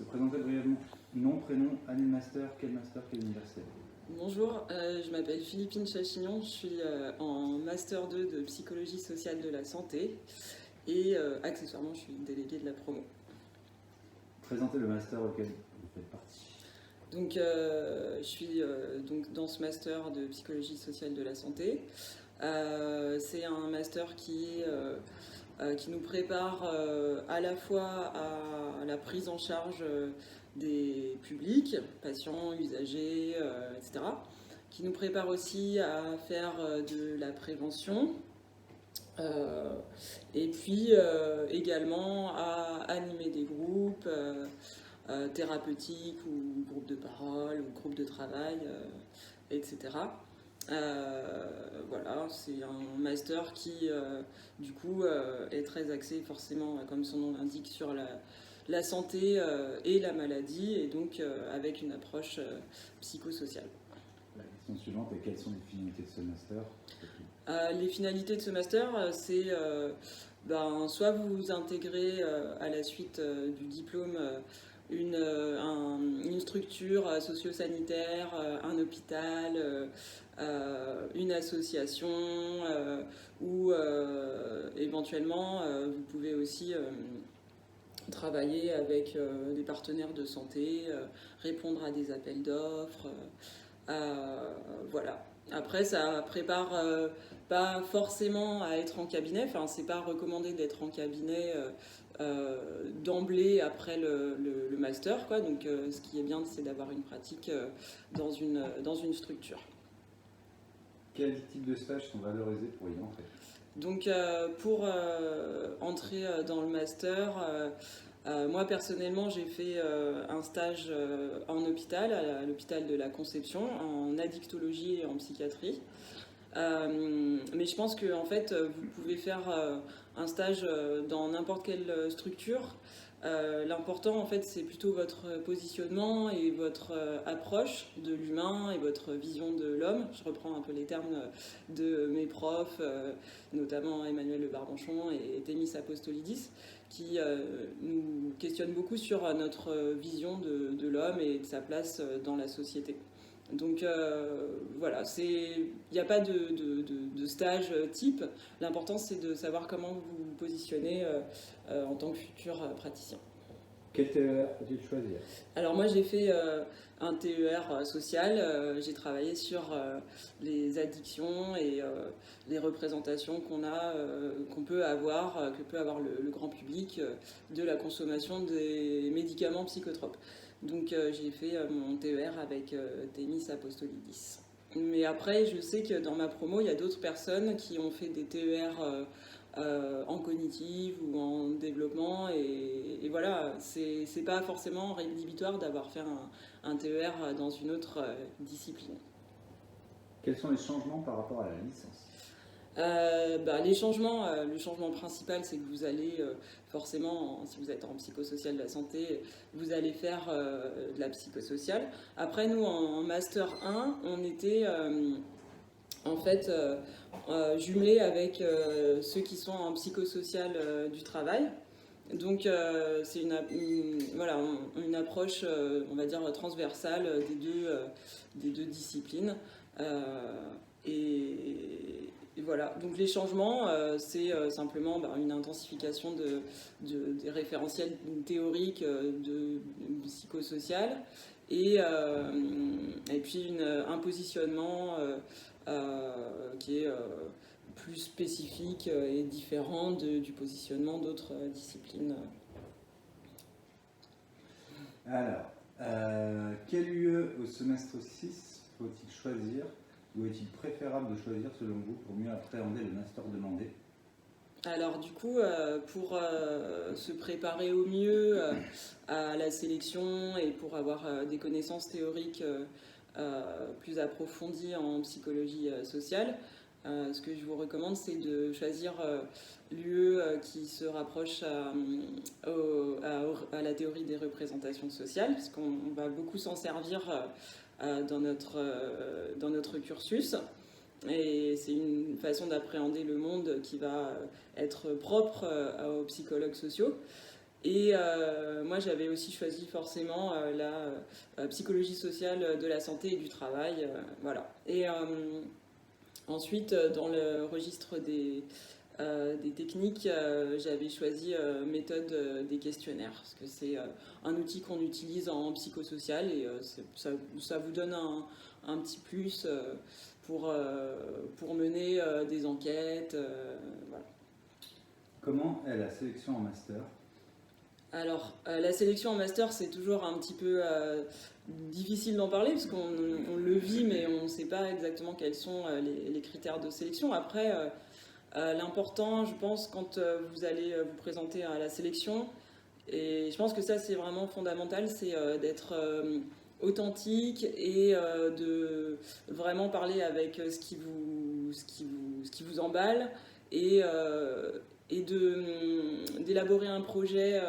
présenter brièvement. Nom, prénom, année de master, quelle université? Bonjour, je m'appelle Philippine Chachignon, je suis en Master 2 de Psychologie sociale de la santé et accessoirement je suis déléguée de la promo. Présentez le master auquel vous faites partie. Donc je suis donc dans ce Master de Psychologie sociale de la santé. C'est un master qui nous prépare à la fois à la prise en charge des publics, patients, usagers, etc. Qui nous prépare aussi à faire de la prévention et puis également à animer des groupes thérapeutiques ou groupes de parole ou groupes de travail, etc. Voilà, c'est un master qui, du coup, est très axé forcément, comme son nom l'indique, sur la santé et la maladie, et donc avec une approche psychosociale. La question suivante est quelles sont les finalités de ce master? Les finalités de ce master, c'est soit vous intégrez à la suite du diplôme une structure socio-sanitaire, un hôpital, une association, ou éventuellement vous pouvez aussi travailler avec des partenaires de santé, répondre à des appels d'offres. Voilà. Après, ça prépare pas forcément à être en cabinet, enfin, c'est pas recommandé d'être en cabinet d'emblée après le master, quoi. Donc, ce qui est bien, c'est d'avoir une pratique dans une structure. Quels types de stages sont valorisés pour y entrer? Donc, pour entrer dans le master, moi personnellement, j'ai fait un stage en hôpital, à l'hôpital de la Conception, en addictologie et en psychiatrie. Mais je pense que en fait, vous pouvez faire un stage dans n'importe quelle structure. L'important, en fait, c'est plutôt votre positionnement et votre approche de l'humain et votre vision de l'homme. Je reprends un peu les termes de mes profs, notamment Emmanuel Le Barbanchon et Thémis Apostolidis, qui nous questionnent beaucoup sur notre vision de l'homme et de sa place dans la société. Donc voilà, il n'y a pas de stage type. L'important, c'est de savoir comment vous vous positionnez en tant que futur praticien. Quel TER faut-il choisir? Alors moi, j'ai fait un TER social. J'ai travaillé sur les addictions et les représentations qu'on peut avoir, que peut avoir le grand public de la consommation des médicaments psychotropes. Donc j'ai fait mon TER avec Thémis Apostolidis. Mais après, je sais que dans ma promo, il y a d'autres personnes qui ont fait des TER en cognitive ou en développement. Et voilà, c'est pas forcément rédhibitoire d'avoir fait un TER dans une autre discipline. Quels sont les changements par rapport à la licence? Les changements, le changement principal, c'est que vous allez forcément, si vous êtes en psychosocial de la santé, vous allez faire de la psychosociale. Après, nous, en Master 1, on était en fait jumelés avec ceux qui sont en psychosocial du travail. Donc c'est une approche, on va dire, transversale des deux disciplines. Et voilà, donc les changements, c'est simplement une intensification des référentiels théoriques de psychosocial et puis un positionnement qui est plus spécifique et différent du positionnement d'autres disciplines. Alors, quel lieu au semestre 6 faut-il choisir? Ou est-il préférable de choisir selon vous pour mieux appréhender le master demandé? Alors du coup, pour se préparer au mieux à la sélection et pour avoir des connaissances théoriques plus approfondies en psychologie sociale, ce que je vous recommande, c'est de choisir l'UE qui se rapproche à la théorie des représentations sociales, puisqu'on va beaucoup s'en servir dans notre cursus. Et c'est une façon d'appréhender le monde qui va être propre aux psychologues sociaux. Et moi, j'avais aussi choisi forcément la psychologie sociale de la santé et du travail. Voilà. Et ensuite, dans le registre des techniques, j'avais choisi méthode des questionnaires, parce que c'est un outil qu'on utilise en psychosocial et ça vous donne un petit plus pour mener des enquêtes. Voilà. Comment est la sélection en master? Alors, la sélection en master, c'est toujours un petit peu difficile d'en parler, parce qu'on le vit, mais on ne sait pas exactement quels sont les critères de sélection. Après, l'important, je pense, quand vous allez vous présenter à la sélection, et je pense que ça, c'est vraiment fondamental, c'est d'être authentique et de vraiment parler avec ce qui vous emballe et, d'élaborer un projet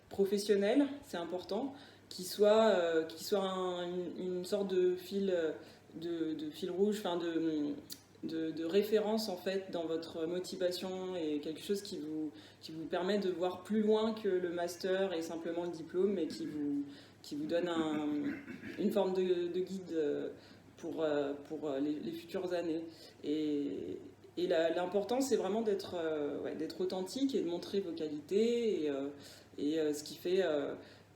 professionnel, c'est important, qui soit une sorte de fil rouge, enfin de référence en fait dans votre motivation et quelque chose qui vous permet de voir plus loin que le master et simplement le diplôme, mais qui vous donne une forme de guide pour les futures années. Et l'important, c'est vraiment d'être authentique et de montrer vos qualités et ce qui fait,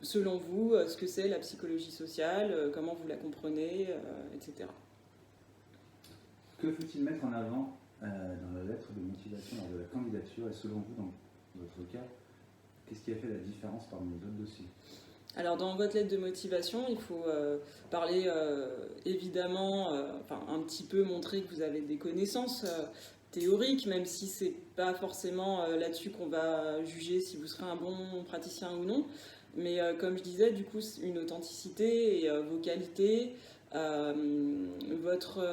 selon vous, ce que c'est la psychologie sociale, comment vous la comprenez, etc. Que faut-il mettre en avant dans la lettre de motivation lors de la candidature et selon vous, dans votre cas, qu'est-ce qui a fait la différence parmi les autres dossiers? Alors dans votre lettre de motivation, il faut parler évidemment, un petit peu montrer que vous avez des connaissances théoriques, même si c'est pas forcément là-dessus qu'on va juger si vous serez un bon praticien ou non. Mais comme je disais, du coup, une authenticité et vos qualités, votre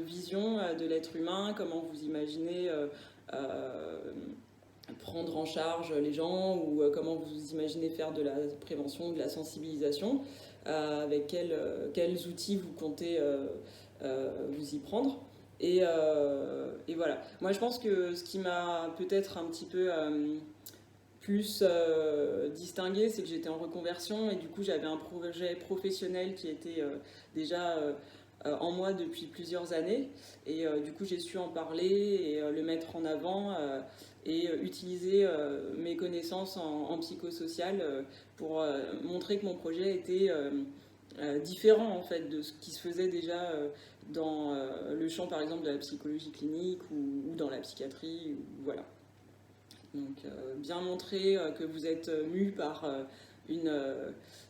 vision de l'être humain, comment vous imaginez prendre en charge les gens ou comment vous imaginez faire de la prévention, de la sensibilisation, avec quels outils vous comptez vous y prendre. Et voilà. Moi, je pense que ce qui m'a peut-être un petit peu plus distingué, c'est que j'étais en reconversion et du coup, j'avais un projet professionnel qui était déjà en moi depuis plusieurs années. Et du coup, j'ai su en parler et le mettre en avant et utiliser mes connaissances en psychosocial pour montrer que mon projet était différent en fait de ce qui se faisait déjà dans le champ par exemple de la psychologie clinique ou dans la psychiatrie, voilà. Donc bien montrer que vous êtes mu par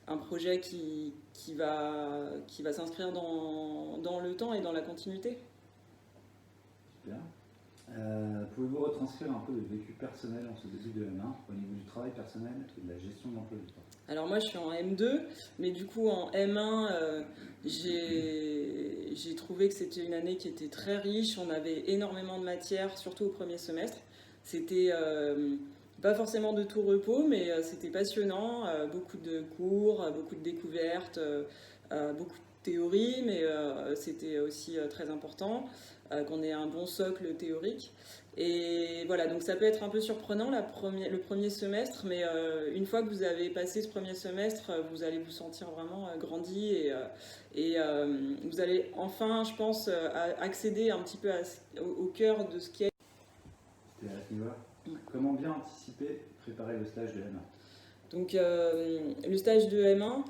un projet qui va s'inscrire dans le temps et dans la continuité. Super. Pouvez-vous retranscrire un peu le vécu personnel en ce début de M1 au niveau du travail personnel et de la gestion de l'emploi du temps? Alors moi je suis en M2, mais du coup en M1 j'ai trouvé que c'était une année qui était très riche, on avait énormément de matières, surtout au premier semestre. C'était pas forcément de tout repos, mais c'était passionnant, beaucoup de cours, beaucoup de découvertes, beaucoup de théorie, mais c'était aussi très important qu'on ait un bon socle théorique. Et voilà, donc ça peut être un peu surprenant le premier semestre, mais une fois que vous avez passé ce premier semestre, vous allez vous sentir vraiment grandi et vous allez enfin, je pense, accéder un petit peu au cœur de ce qui est. C'était à ce niveau-là. Comment bien anticiper, préparer le stage de M1? Donc le stage de M1,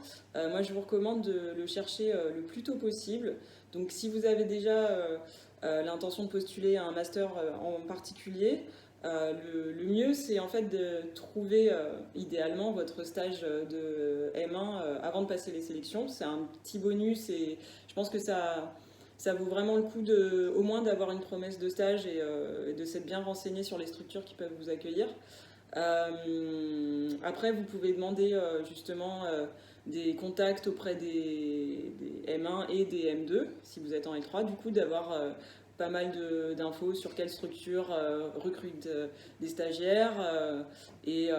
moi je vous recommande de le chercher le plus tôt possible. Donc si vous avez déjà l'intention de postuler à un master en particulier, le mieux c'est en fait de trouver idéalement votre stage de M1 avant de passer les sélections. C'est un petit bonus et je pense que ça vaut vraiment le coup au moins d'avoir une promesse de stage et de s'être bien renseigné sur les structures qui peuvent vous accueillir. Après, vous pouvez demander justement des contacts auprès des M1 et des M2, si vous êtes en L3, du coup d'avoir pas mal d'infos sur quelle structure recrute des stagiaires et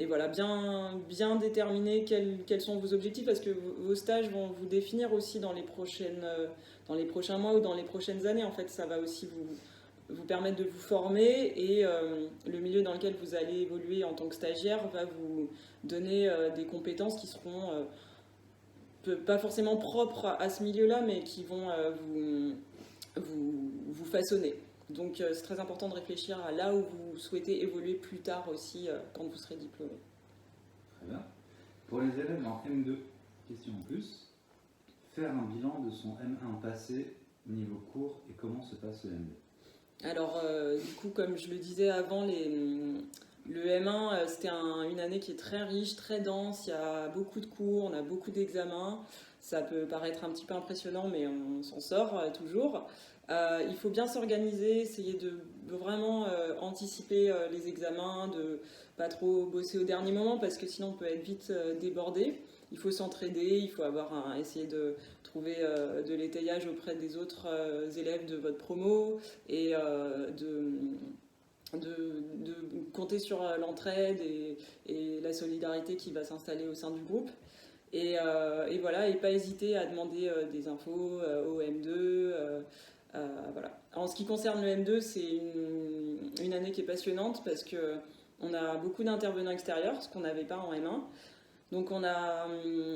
voilà, bien déterminer quels sont vos objectifs parce que vos stages vont vous définir aussi dans les prochains mois ou dans les prochaines années. En fait, ça va aussi vous permettre de vous former et le milieu dans lequel vous allez évoluer en tant que stagiaire va vous donner des compétences qui seront pas forcément propres à ce milieu-là, mais qui vont vous façonner. Donc c'est très important de réfléchir à là où vous souhaitez évoluer plus tard aussi quand vous serez diplômé. Très bien. Pour les élèves en M2, question en plus, faire un bilan de son M1 passé, niveau cours et comment se passe le M2. Alors du coup, comme je le disais avant, le M1 c'était une année qui est très riche, très dense, il y a beaucoup de cours, on a beaucoup d'examens. Ça peut paraître un petit peu impressionnant, mais on s'en sort toujours. Il faut bien s'organiser, essayer de vraiment anticiper les examens, de pas trop bosser au dernier moment parce que sinon on peut être vite débordé. Il faut s'entraider, il faut essayer de trouver de l'étayage auprès des autres élèves de votre promo et de compter sur l'entraide et la solidarité qui va s'installer au sein du groupe. Et voilà, et pas hésiter à demander des infos au M2. Voilà. En ce qui concerne le M2, c'est une année qui est passionnante parce qu'on a beaucoup d'intervenants extérieurs, ce qu'on n'avait pas en M1. Donc on a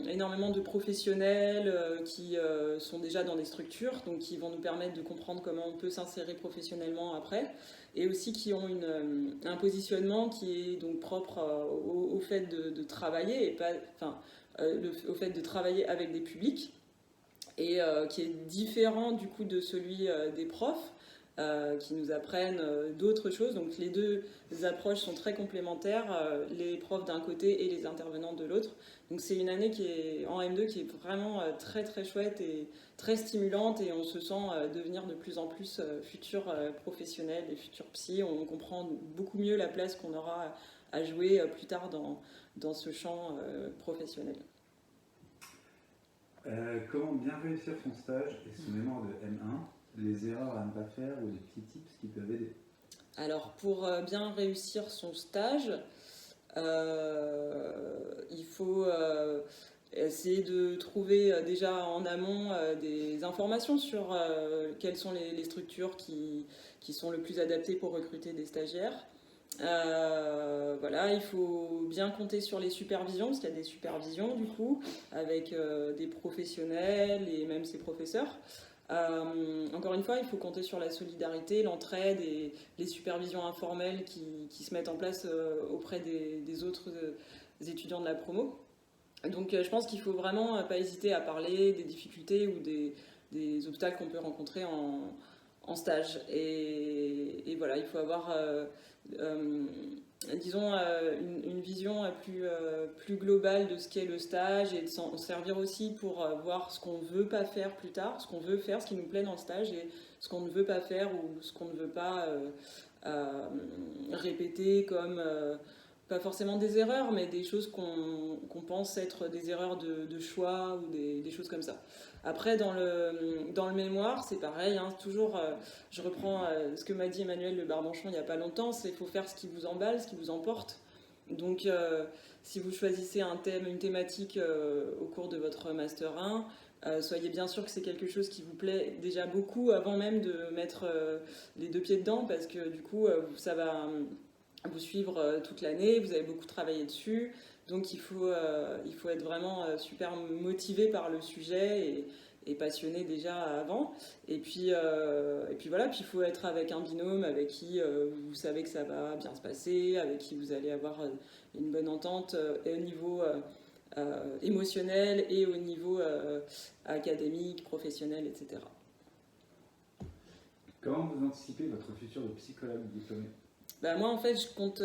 énormément de professionnels qui sont déjà dans des structures, donc qui vont nous permettre de comprendre comment on peut s'insérer professionnellement après, et aussi qui ont un positionnement qui est donc propre au fait de travailler, et pas, au fait de travailler avec des publics, et qui est différent du coup de celui des profs. Qui nous apprennent d'autres choses. Donc les deux approches sont très complémentaires, les profs d'un côté et les intervenants de l'autre. Donc c'est une année qui est en M2 qui est vraiment très très chouette et très stimulante et on se sent devenir de plus en plus futurs professionnels et futurs psy. On comprend beaucoup mieux la place qu'on aura à jouer plus tard dans ce champ professionnel. Comment bien réussir son stage et son mémoire de M1, les erreurs à ne pas faire ou les petits tips qui peuvent aider? Alors pour bien réussir son stage, il faut essayer de trouver déjà en amont des informations sur quelles sont les structures qui sont le plus adaptées pour recruter des stagiaires. Voilà, il faut bien compter sur les supervisions, parce qu'il y a des supervisions du coup, avec des professionnels et même ses professeurs. Encore une fois, il faut compter sur la solidarité, l'entraide et les supervisions informelles qui se mettent en place auprès des autres étudiants de la promo. Donc je pense qu'il ne faut vraiment pas hésiter à parler des difficultés ou des obstacles qu'on peut rencontrer en stage. Et voilà, il faut avoir, disons, une vision plus globale de ce qu'est le stage et de s'en servir aussi pour voir ce qu'on ne veut pas faire plus tard, ce qu'on veut faire, ce qui nous plaît dans le stage et ce qu'on ne veut pas faire ou ce qu'on ne veut pas répéter comme... pas forcément des erreurs, mais des choses qu'on pense être des erreurs de choix ou des choses comme ça. Après, dans le mémoire, c'est pareil, hein, toujours, je reprends ce que m'a dit Emmanuel Le Barbanchon il n'y a pas longtemps, c'est qu'il faut faire ce qui vous emballe, ce qui vous emporte. Donc, si vous choisissez un thème, une thématique au cours de votre Master 1, soyez bien sûr que c'est quelque chose qui vous plaît déjà beaucoup avant même de mettre les deux pieds dedans, parce que du coup, ça va vous suivre toute l'année, vous avez beaucoup travaillé dessus, donc il faut être vraiment super motivé par le sujet et passionné déjà avant. Et puis voilà, puis il faut être avec un binôme avec qui vous savez que ça va bien se passer, avec qui vous allez avoir une bonne entente et au niveau émotionnel et au niveau académique, professionnel, etc. Comment vous anticipez votre futur de psychologue diplômé? Moi, en fait, je compte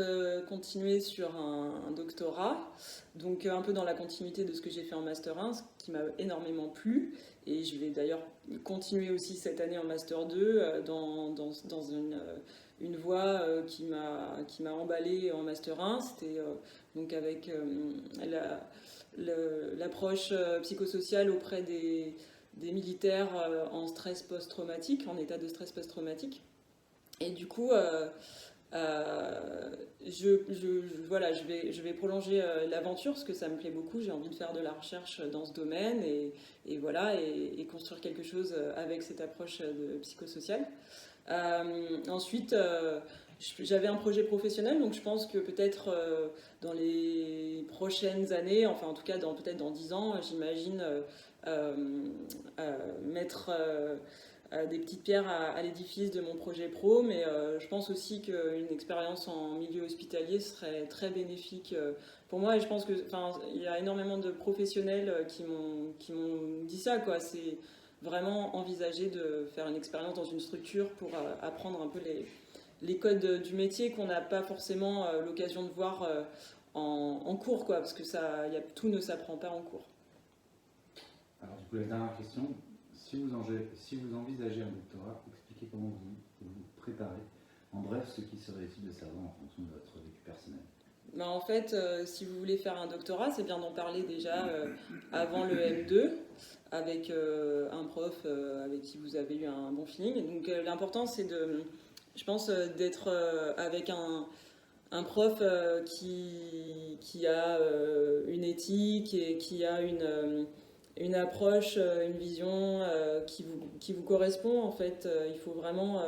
continuer sur un doctorat, donc un peu dans la continuité de ce que j'ai fait en Master 1, ce qui m'a énormément plu. Et je vais d'ailleurs continuer aussi cette année en Master 2 dans une voie qui m'a emballée en Master 1. C'était donc avec l'approche psychosociale auprès des militaires en stress post-traumatique, en état de stress post-traumatique. Et du coup... je vais prolonger l'aventure parce que ça me plaît beaucoup. J'ai envie de faire de la recherche dans ce domaine et construire quelque chose avec cette approche de psychosociale. Ensuite, j'avais un projet professionnel, donc je pense que peut-être dans les prochaines années, enfin en tout cas peut-être dans 10 ans, j'imagine euh, mettre des petites pierres à l'édifice de mon projet pro, mais je pense aussi qu'une expérience en milieu hospitalier serait très bénéfique pour moi, et je pense que, il y a énormément de professionnels qui m'ont dit ça, quoi. C'est vraiment envisager de faire une expérience dans une structure pour apprendre un peu les codes du métier qu'on n'a pas forcément l'occasion de voir en cours, quoi, parce que tout ne s'apprend pas en cours. Alors, du coup, la dernière question, si vous envisagez un doctorat, expliquez comment vous préparez. En bref, ce qui serait utile de savoir en fonction de votre vécu personnel. Ben, en fait, si vous voulez faire un doctorat, c'est bien d'en parler déjà avant le M2 avec un prof avec qui vous avez eu un bon feeling. Donc l'important, c'est je pense, d'être avec un prof qui a une éthique et qui a une approche, une vision qui vous correspond. En fait, il faut vraiment...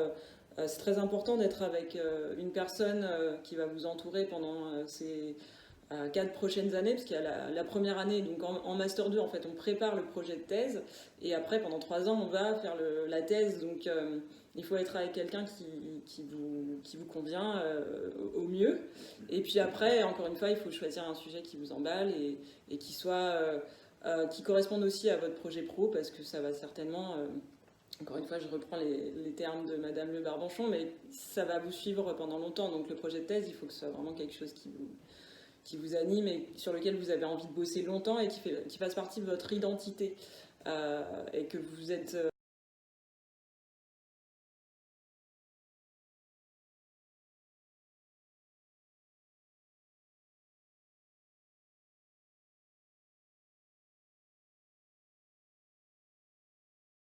c'est très important d'être avec une personne qui va vous entourer pendant ces 4 prochaines années, parce qu'il y a la première année, donc en Master 2, en fait, on prépare le projet de thèse, et après, pendant 3 ans, on va faire la thèse, donc il faut être avec quelqu'un qui vous convient au mieux. Et puis après, encore une fois, il faut choisir un sujet qui vous emballe et qui corresponde aussi à votre projet pro, parce que ça va certainement... encore une fois, je reprends les termes de Madame Le Barbanchon, mais ça va vous suivre pendant longtemps. Donc le projet de thèse, il faut que ce soit vraiment quelque chose qui vous anime et sur lequel vous avez envie de bosser longtemps et qui fasse partie de votre identité. Et que vous êtes